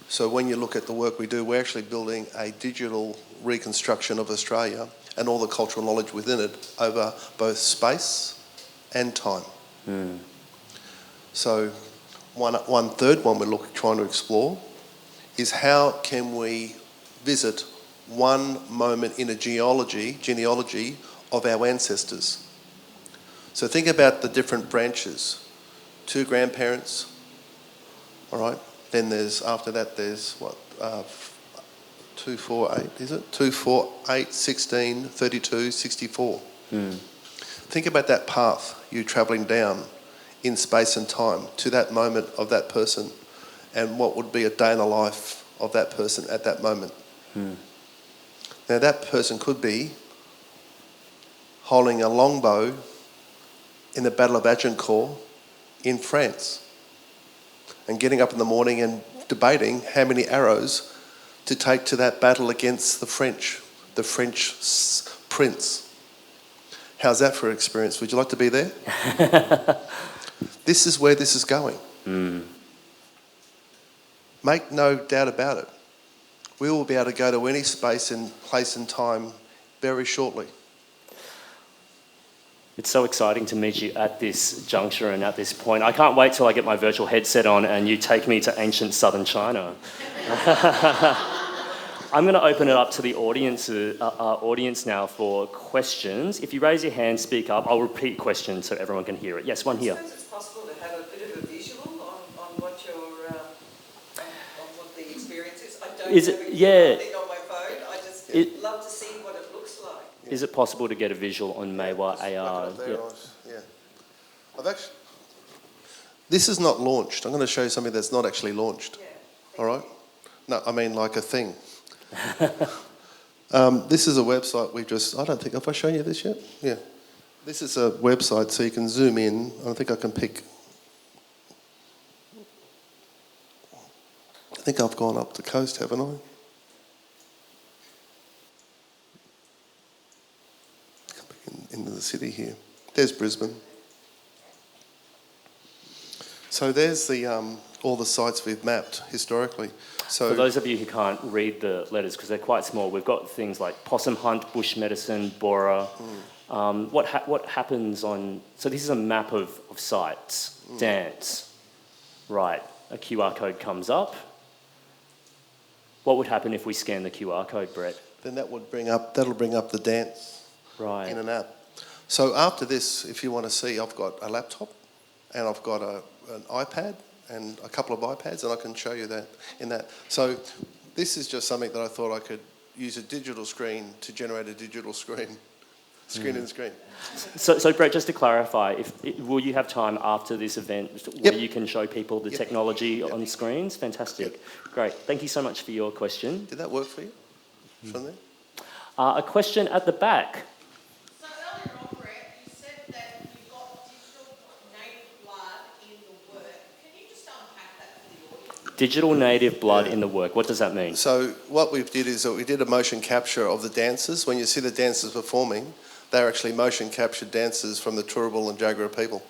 So when you look at the work we do, we're actually building a digital reconstruction of Australia and all the cultural knowledge within it over both space and time. So one third one we're trying to explore is how can we visit one moment in a genealogy of our ancestors. So think about the different branches. 2 grandparents, all right? Then after that there's 2, 4, 8, is it? 2, 4, 8, 16, 32, 64. Think about that path you're travelling down in space and time to that moment of that person, and what would be a day in the life of that person at that moment. Now that person could be holding a longbow in the Battle of Agincourt in France and getting up in the morning and debating how many arrows to take to that battle against the French prince. How's that for an experience? Would you like to be there? This is where this is going. Make no doubt about it. We will be able to go to any space and place and time very shortly. It's so exciting to meet you at this juncture and at this point. I can't wait till I get my virtual headset on and you take me to ancient southern China. I'm going to open it up to the audience now for questions. If you raise your hand, speak up. I'll repeat questions so everyone can hear it. Yes, one here. I suppose it's possible to have a bit of a visual on what your on what the experience is. I don't Is have it- it yeah. thing on my phone. I just love to see what it looks like. Is it possible to get a visual on Meiwa Just AR? look it up there, yeah. I've actually... This is not launched. I'm going to show you something that's not actually launched. Yeah. All right? No, I mean like a thing. This is a website we just... I don't think... Have I shown you this yet? Yeah. This is a website so you can zoom in. I think I can pick... I think I've gone up the coast, haven't I? Come back into the city here. There's Brisbane. So there's the all the sites we've mapped historically. So For those of you who can't read the letters because they're quite small, we've got things like possum hunt, bush medicine, Bora. What happens on... So this is a map of sites. Dance. Right. A QR code comes up. What would happen if we scan the QR code, Brett? then that'll bring up the dance Right. in an app. So after this, if you want to see, I've got a laptop and I've got an iPad and a couple of iPads, and I can show you that in that. So this is just something that I thought I could use a digital screen to generate a digital screen. Screen in screen. So Brett, just to clarify, will you have time after this event where you can show people the technology on screens? Fantastic. Great. Thank you so much for your question. Did that work for you? From there? A question at the back. So earlier on, Brett, you said that you've got digital native blood in the work. Can you just unpack that for the audience? Digital native blood in the work. What does that mean? So what we did is that we did a motion capture of the dancers. When you see the dancers performing, they're actually motion captured dancers from the Turrbal and Jagera people.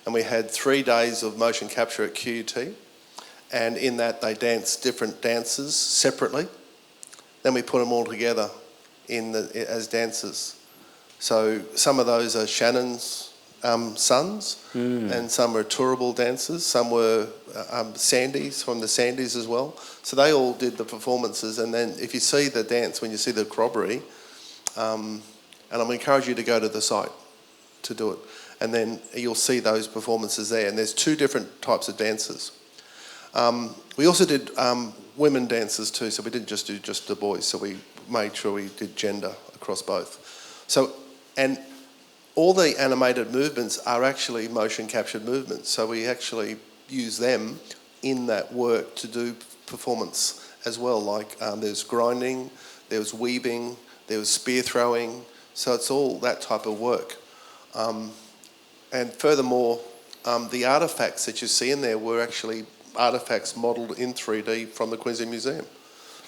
And we had 3 days of motion capture at QUT. And in that they danced different dances separately. Then we put them all together as dancers. So some of those are Shannon's sons, and some were Turrbal dancers, some were Sandys from the Sandys as well. So they all did the performances, and then if you see the dance, when you see the corroboree, and I'm encourage you to go to the site to do it, and then you'll see those performances there, and there's 2 different types of dancers. We also did women dancers too, so we didn't just do just the boys, so we made sure we did gender across both. So, and all the animated movements are actually motion captured movements, so we actually use them in that work to do performance as well, like there's grinding, there was weaving, there was spear throwing, so it's all that type of work. And furthermore, the artefacts that you see in there were actually artefacts modelled in 3D from the Queensland Museum.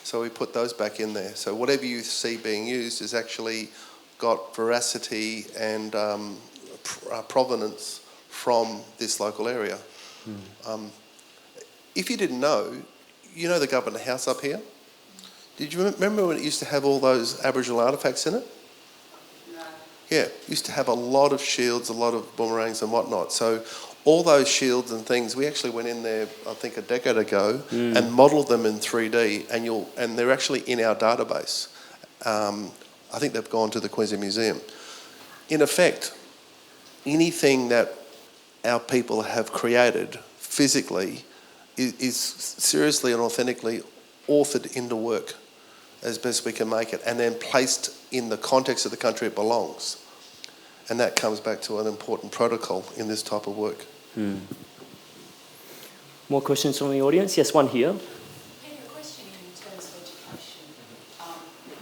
So we put those back in there. So whatever you see being used is actually got veracity and provenance from this local area. If you didn't know, you know the Government House up here? Did you remember when it used to have all those Aboriginal artefacts in it? No. Yeah, it used to have a lot of shields, a lot of boomerangs and whatnot. So all those shields and things, we actually went in there, I think a decade ago, and modelled them in 3D, and they're actually in our database. I think they've gone to the Queensland Museum. In effect, anything that our people have created physically is seriously and authentically authored into work as best we can make it, and then placed in the context of the country it belongs. And that comes back to an important protocol in this type of work. More questions from the audience? Yes, one here. Peter, a question in terms of education.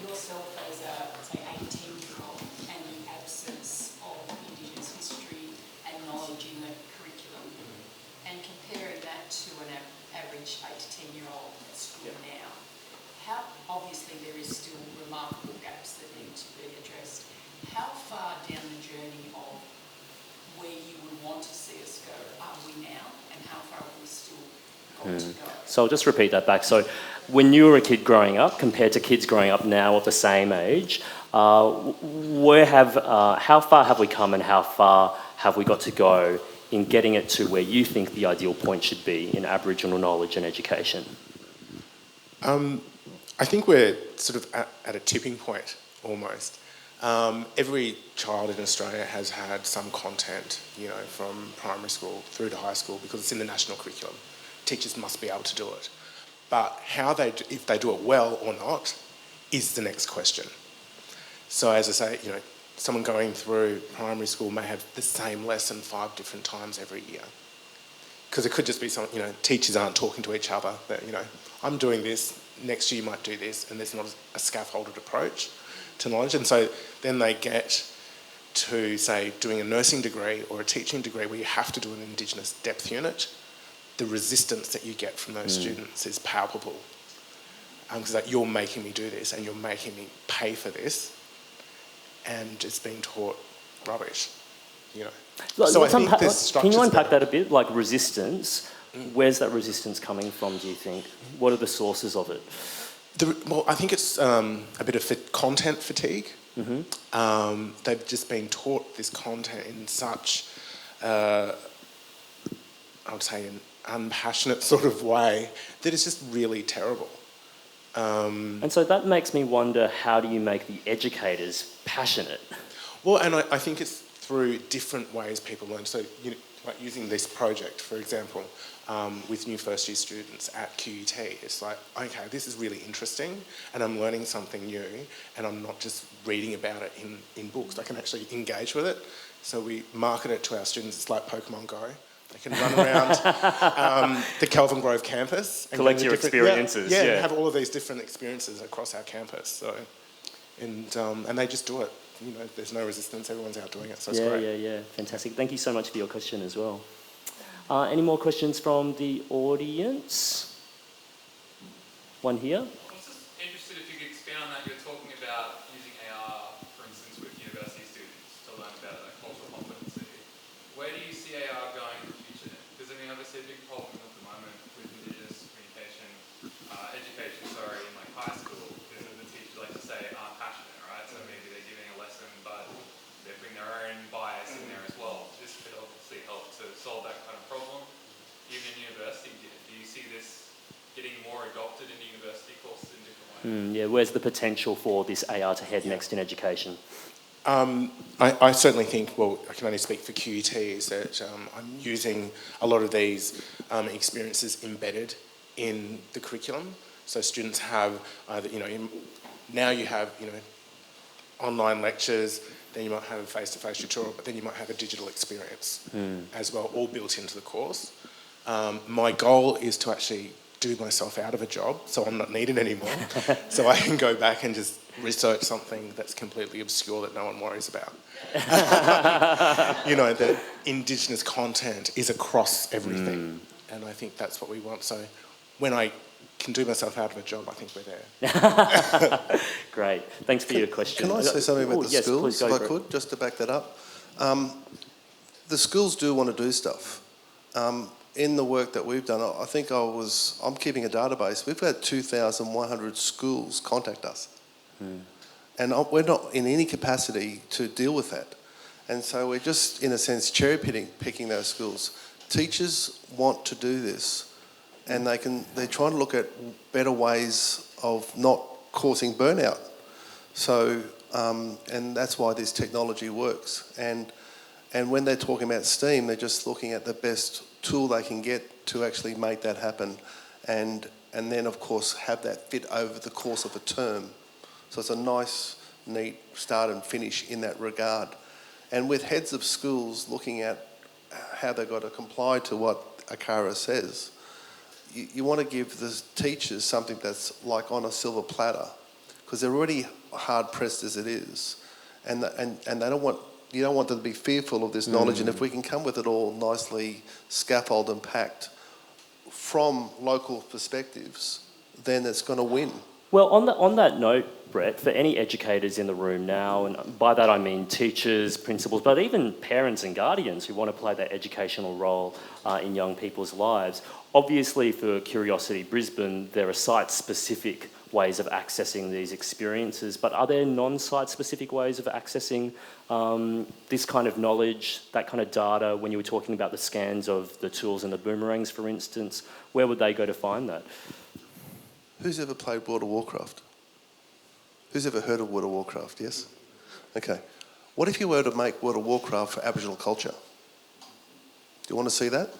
Yourself as a, say, 18-year-old, and the absence of Indigenous history and knowledge in the curriculum, and comparing that to an average 8 to 10-year-old at school now, how obviously there is still remarkable gaps that need to be addressed. How far down the journey of where you would want to see us go are we now, and how far have we still got to go? So I'll just repeat that back. So when you were a kid growing up, compared to kids growing up now of the same age, How far have we come and how far have we got to go in getting it to where you think the ideal point should be in Aboriginal knowledge and education? I think we're sort of at a tipping point almost. Every child in Australia has had some content, from primary school through to high school because it's in the national curriculum. Teachers must be able to do it. But if they do it well or not is the next question. So as I say, someone going through primary school may have the same lesson 5 different times every year. Because it could just be teachers aren't talking to each other. That, I'm doing this, next year you might do this, and there's not a scaffolded approach to knowledge. And so then they get to, say, doing a nursing degree or a teaching degree where you have to do an Indigenous depth unit. The resistance that you get from those students is palpable. Because you're making me do this and you're making me pay for this, and it's being taught rubbish, So I think there's structures. Can you unpack that a bit? Like resistance, where's that resistance coming from, do you think? What are the sources of it? Well, I think it's a bit of content fatigue. They've just been taught this content in such, I would say, an unpassionate sort of way that it's just really terrible. And so that makes me wonder, how do you make the educators passionate? Well, and I think it's through different ways people learn. So, like using this project, for example, with new first year students at QUT, it's like, okay, this is really interesting and I'm learning something new and I'm not just reading about it in books. I can actually engage with it. So we market it to our students. It's like Pokemon Go. They can run around the Kelvin Grove campus. And collect your experiences. Yeah, and have all of these different experiences across our campus. So, and they just do it. There's no resistance. Everyone's out doing it. So it's great. Yeah. Fantastic. Thank you so much for your question as well. Any more questions from the audience? One here. I was just interested if you could expand on that. You're talking about using AR, for instance, with university students to learn about that cultural competency. Where do you see AR going in the future? Because obviously a big problem at the moment with Indigenous communication, education, in like high school, is that the teachers, like to say, aren't passionate, right? So maybe they're giving a lesson, but they bring their own bias in there as well. This could obviously help to solve that kind of problem. Even in university, do you see this getting more adopted in university courses in different ways? Where's the potential for this AR to head next in education? I certainly think, I can only speak for QUT, is that I'm using a lot of these experiences embedded in the curriculum. So students have either, now you have, online lectures, then you might have a face-to-face tutorial, but then you might have a digital experience as well, all built into the course. My goal is to actually do myself out of a job, so I'm not needed anymore. So I can go back and just research something that's completely obscure that no one worries about. The Indigenous content is across everything. And I think that's what we want. So when I can do myself out of a job, I think we're there. Great. Thanks for your question. Can I say something about the schools, please go if I for it. could, just to back that up? The schools do want to do stuff. In the work that we've done, I think I'm keeping a database. We've had 2,100 schools contact us. And we're not in any capacity to deal with that. And so we're just, in a sense, cherry-picking those schools. Teachers want to do this, and they're trying to look at better ways of not causing burnout. So, and that's why this technology works. And when they're talking about STEAM, they're just looking at the best tool they can get to actually make that happen, and then of course have that fit over the course of a term. So it's a nice, neat start and finish in that regard. And with heads of schools looking at how they've got to comply to what ACARA says, you want to give the teachers something that's like on a silver platter, because they're already hard pressed as it is, and they don't want. You don't want them to be fearful of this knowledge, and if we can come with it all nicely scaffolded and packed from local perspectives, then it's going to win. Well, on that note, Brett, for any educators in the room now, and by that I mean teachers, principals, but even parents and guardians who want to play that educational role in young people's lives, obviously for Curiosity Brisbane, there are site-specific ways of accessing these experiences. But are there non-site-specific ways of accessing this kind of knowledge, that kind of data? When you were talking about the scans of the tools and the boomerangs, for instance, where would they go to find that? Who's ever played World of Warcraft? Who's ever heard of World of Warcraft? Yes? Okay. What if you were to make World of Warcraft for Aboriginal culture? Do you want to see that?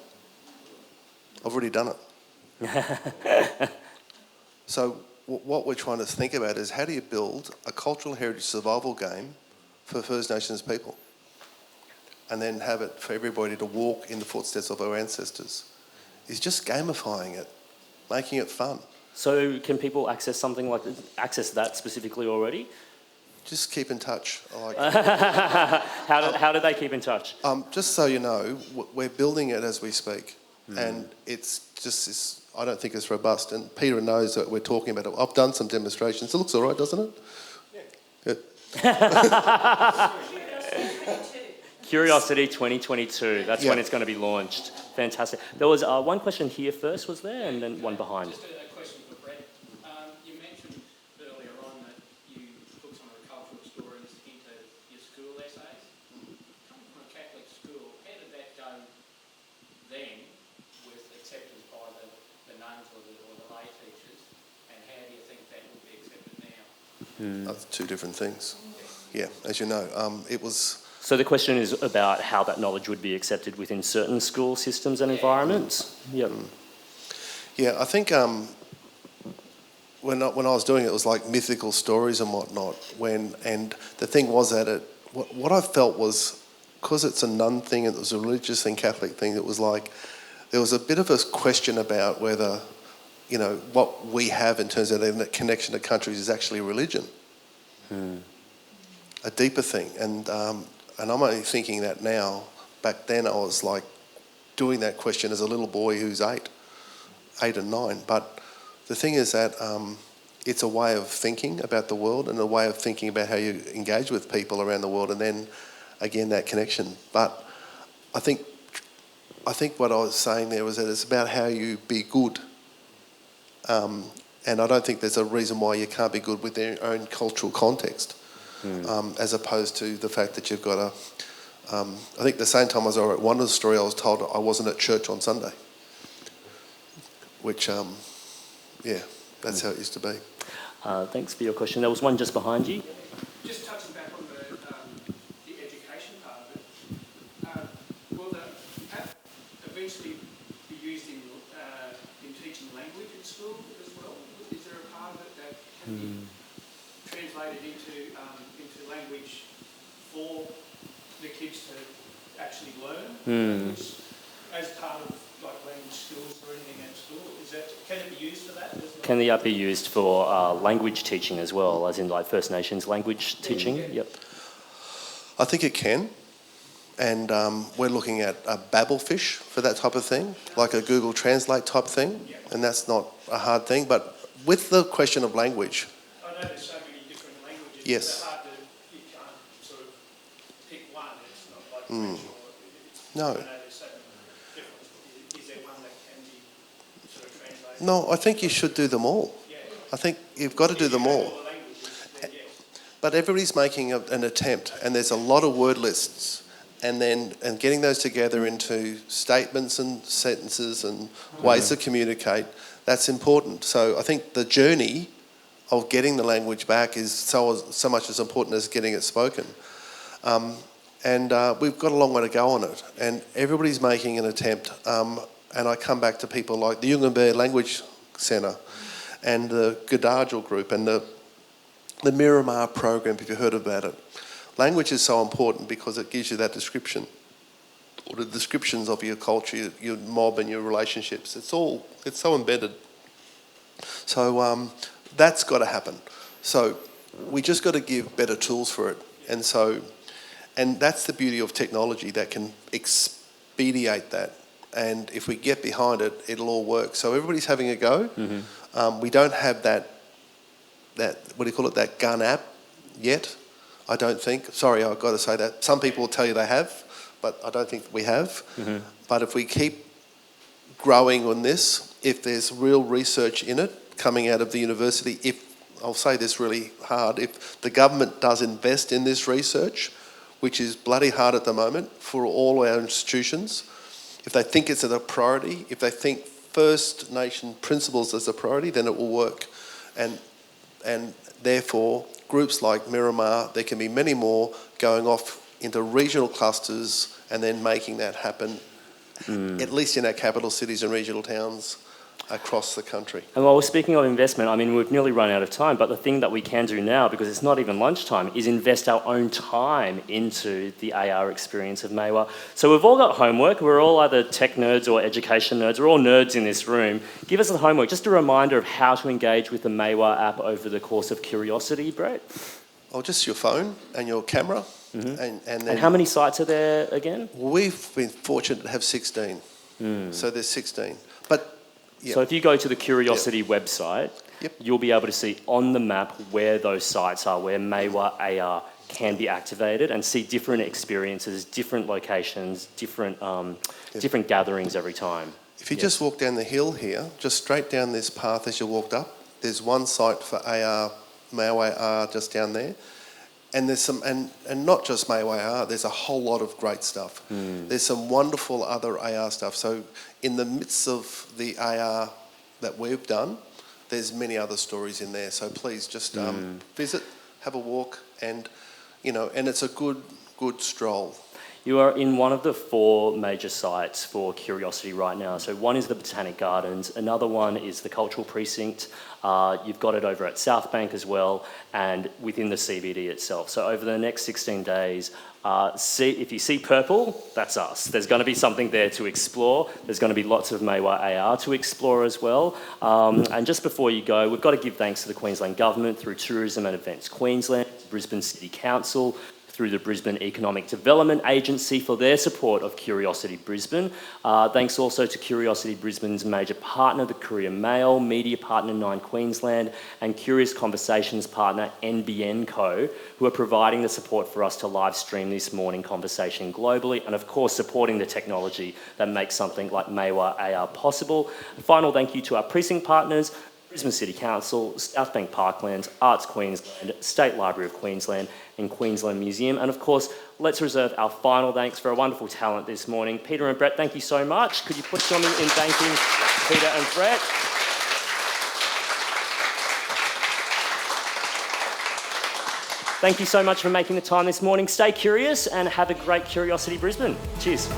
I've already done it. So what we're trying to think about is how do you build a cultural heritage survival game for First Nations people and then have it for everybody to walk in the footsteps of our ancestors? It's just gamifying it, making it fun. So can people access something like this, access that specifically already? Just keep in touch. How do they keep in touch? Just so you know, we're building it as we speak. And it's just, I don't think it's robust. And Peter knows that we're talking about it. I've done some demonstrations. It looks all right, doesn't it? Yeah. Good. Curiosity 2022. That's when it's going to be launched. Fantastic. There was one question here first, was there? And then one behind. Just a question for Brett. You mentioned earlier on that you put some of the cultural stories into your school essays. Coming from a Catholic school, how did that go then with acceptance by the nuns or the lay teachers, and how do you think that would be accepted now? That's two different things. Yeah, as you know, it was... So the question is about how that knowledge would be accepted within certain school systems and environments? Yep. Yeah, I think when I was doing it, it was like mythical stories and whatnot. And the thing was that what I felt was, because it's a nun thing, it was a religious thing, Catholic thing, it was like, there was a bit of a question about whether, you know, what we have in terms of the connection to countries is actually religion. A deeper thing. And I'm only thinking that now. Back then I was like doing that question as a little boy who's 8 and 9. But the thing is that it's a way of thinking about the world and a way of thinking about how you engage with people around the world, and then again that connection. But I think what I was saying there was that it's about how you be good. And I don't think there's a reason why you can't be good with their own cultural context. As opposed to the fact that you've got a... I think the same time as I wrote one of the story, I was told I wasn't at church on Sunday. Which, that's how it used to be. Thanks for your question. There was one just behind you. Just touching back on the education part of it, will that eventually be used in teaching language in school as well? Is there a part of it that can be translated into language for the kids to actually learn language as part of like language skills or anything at school? Can it be used for that as well? Can the app be used for language teaching as well, as in like First Nations language teaching? Yep. I think it can. And we're looking at a Babelfish for that type of thing, like a Google Translate type thing. And that's not a hard thing. But with the question of language... I know there's so many different languages. Yes. It's hard to, you can't sort of pick one. It's not like French or... No. I know there's so many different... Is there one that can be sort of translated? No, I think you should do them all. Yeah. I think you've got to do them all. All the languages, then yes. But everybody's making an attempt, and there's a lot of word lists, and getting those together into statements and sentences and ways to communicate, that's important. So I think the journey of getting the language back is so much as important as getting it spoken. And we've got a long way to go on it, and everybody's making an attempt. And I come back to people like the Yunganbeh Language Centre and the Gadajal Group and the Miramar program, if you've heard about it. Language is so important because it gives you that description, or the descriptions of your culture, your mob and your relationships. It's so embedded. So that's got to happen. So we just got to give better tools for it. And that's the beauty of technology that can expedite that. And if we get behind it, it'll all work. So everybody's having a go. We don't have that what do you call it, that gun app yet, I don't think. Sorry, I've got to say that. Some people will tell you they have, but I don't think we have. But if we keep growing on this, if there's real research in it, coming out of the university, if, I'll say this really hard, if the government does invest in this research, which is bloody hard at the moment for all our institutions, if they think it's a priority, if they think First Nation principles as a priority, then it will work. And therefore, groups like Miramar, there can be many more going off into regional clusters and then making that happen, at least in our capital cities and regional towns across the country. And while we're speaking of investment, I mean, we've nearly run out of time, but the thing that we can do now, because it's not even lunchtime, is invest our own time into the AR experience of Maiwa. So we've all got homework. We're all either tech nerds or education nerds. We're all nerds in this room. Give us the homework, just a reminder of how to engage with the Maiwa app over the course of Curiosity, Brett. Oh, just your phone and your camera. And how many sites are there again? We've been fortunate to have 16. So there's 16. But so if you go to the Curiosity website, you'll be able to see on the map where those sites are, where Maiwa AR can be activated, and see different experiences, different locations, different gatherings every time. If you just walk down the hill here, just straight down this path as you walked up, there's one site for AR, Maiwa AR just down there. And there's some, and not just Maiwa AR, there's a whole lot of great stuff. There's some wonderful other AR stuff. So in the midst of the AR that we've done, there's many other stories in there. So please just visit, have a walk, and and it's a good stroll. You are in one of the 4 major sites for Curiosity right now. So one is the Botanic Gardens, another one is the Cultural Precinct. You've got it over at South Bank as well, and within the CBD itself. So over the next 16 days, if you see purple, that's us. There's going to be something there to explore. There's going to be lots of Maiwa AR to explore as well. And just before you go, we've got to give thanks to the Queensland Government through Tourism and Events Queensland, Brisbane City Council, through the Brisbane Economic Development Agency for their support of Curiosity Brisbane. Thanks also to Curiosity Brisbane's major partner, the Courier Mail, media partner 9 Queensland, and Curious Conversations partner NBN Co, who are providing the support for us to live stream this morning conversation globally, and of course supporting the technology that makes something like Maiwa AR possible. A final thank you to our precinct partners, Brisbane City Council, South Bank Parklands, Arts Queensland, State Library of Queensland, and Queensland Museum. And of course, let's reserve our final thanks for our wonderful talent this morning. Peter and Brett, thank you so much. Could you put join me in thanking Peter and Brett? Thank you so much for making the time this morning. Stay curious and have a great Curiosity Brisbane. Cheers.